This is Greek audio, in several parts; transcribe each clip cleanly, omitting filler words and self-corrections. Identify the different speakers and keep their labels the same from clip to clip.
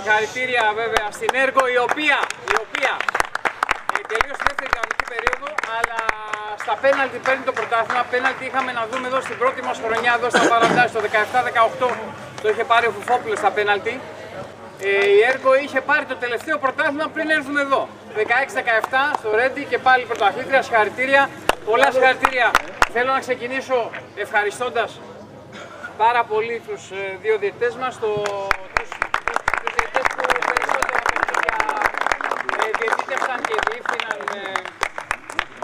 Speaker 1: Συγχαρητήρια βέβαια στην Έργο, η οποία τελείωσε τη δεύτερη κανονική περίοδο, αλλά στα πέναλτι παίρνει το πρωτάθλημα. Πέναλτι είχαμε να δούμε εδώ στην πρώτη μας χρονιά, εδώ στα Παραντάζ, το 17-18 το είχε πάρει ο Φουφόπουλος στα πέναλτι. Η Έργο είχε πάρει το τελευταίο πρωτάθλημα πριν έρθουν εδώ. 16-17 στο Ρέντι και πάλι πρωταθλήτρια. Συγχαρητήρια. Πολλά συγχαρητήρια. Θέλω να ξεκινήσω ευχαριστώντας πάρα πολύ τους δύο διαιτητές μας, τους διαιτητές που περισσότερα διαιτήτευσαν και διεύθυναν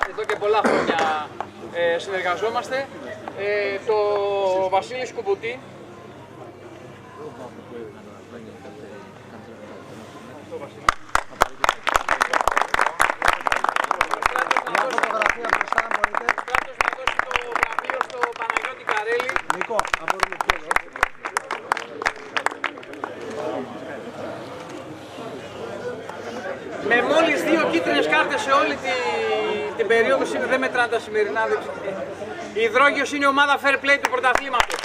Speaker 1: εδώ και πολλά χρόνια συνεργαζόμαστε. Το Βασίλη Σκουμπουτή, με μόλις 2 κίτρινες κάρτες σε όλη την περίοδο, δεν μετράνε τα σημερινά. Η Υδρόγειος είναι η ομάδα fair play του πρωταθλήματος.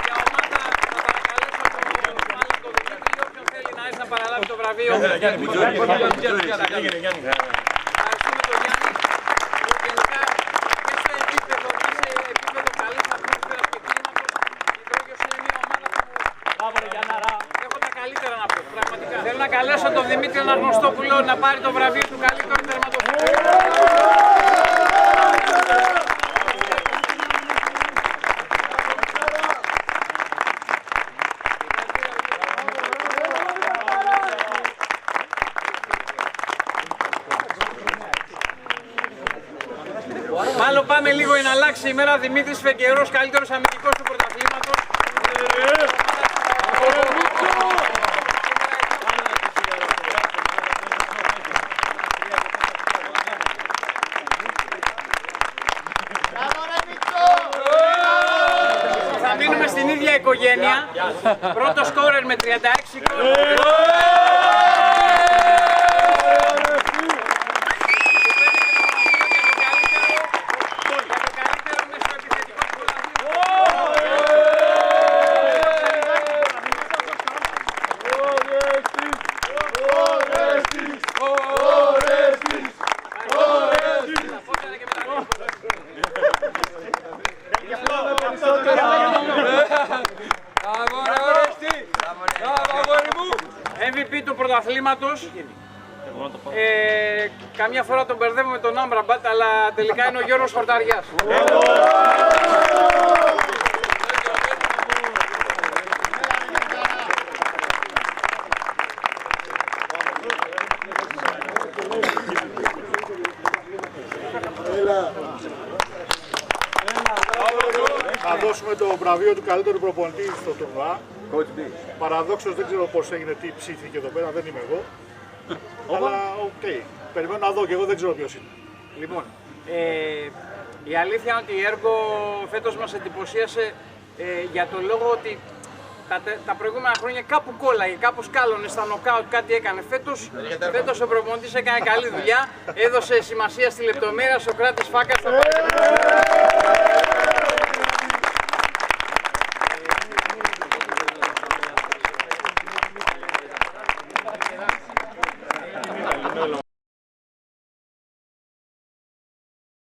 Speaker 1: Για ομάδα θα παρακαλέσω τον Δημήτρη, όποιον θέλει να έρθει να παραλάβει το βραβείο. Ευχαριστούμε τον Γιάννη, που γενικά και σε επίπεδο καλής ατμόσφαιρας και κλίματος, η Υδρόγειος είναι μια ομάδα που έχω τα καλύτερα να πω, πραγματικά. Θέλω να καλέσω τον Δημήτρη Αναγνωστόπουλο να πάρει το βραβείο του καλύτερου τερματοφύλακα. Μάλλον πάμε λίγο να αλλάξει η μέρα. Δημήτρης Φεγγερός, καλύτερος αμυντικός του πρωταθλήματος. Θα μείνουμε στην ίδια οικογένεια. Πρώτο σκόρερ με 36 γκολ. MVP του πρωταθλήματος. Καμιά φορά τον μπερδεύω με τον Άμπραμπατ, αλλά τελικά είναι ο Γιώργος Χορταριάς.
Speaker 2: Θα δώσουμε το βραβείο του καλύτερου προπονητή στο τουρνουά. Παραδόξως δεν ξέρω πώς έγινε, τι ψήθηκε εδώ πέρα, δεν είμαι εγώ. Αλλά οκ, περιμένω να δω και εγώ δεν ξέρω ποιος είναι.
Speaker 1: Λοιπόν, η αλήθεια είναι ότι η Έργο φέτος μας εντυπωσίασε για τον λόγο ότι τα προηγούμενα χρόνια κάπου κόλλαγε, κάπου σκάλωνε στα νοκάουτ, κάτι έκανε. Φέτος ο προπονητής έκανε καλή δουλειά, έδωσε σημασία στη λεπτομέρεια, Σοκράτης Φάκας.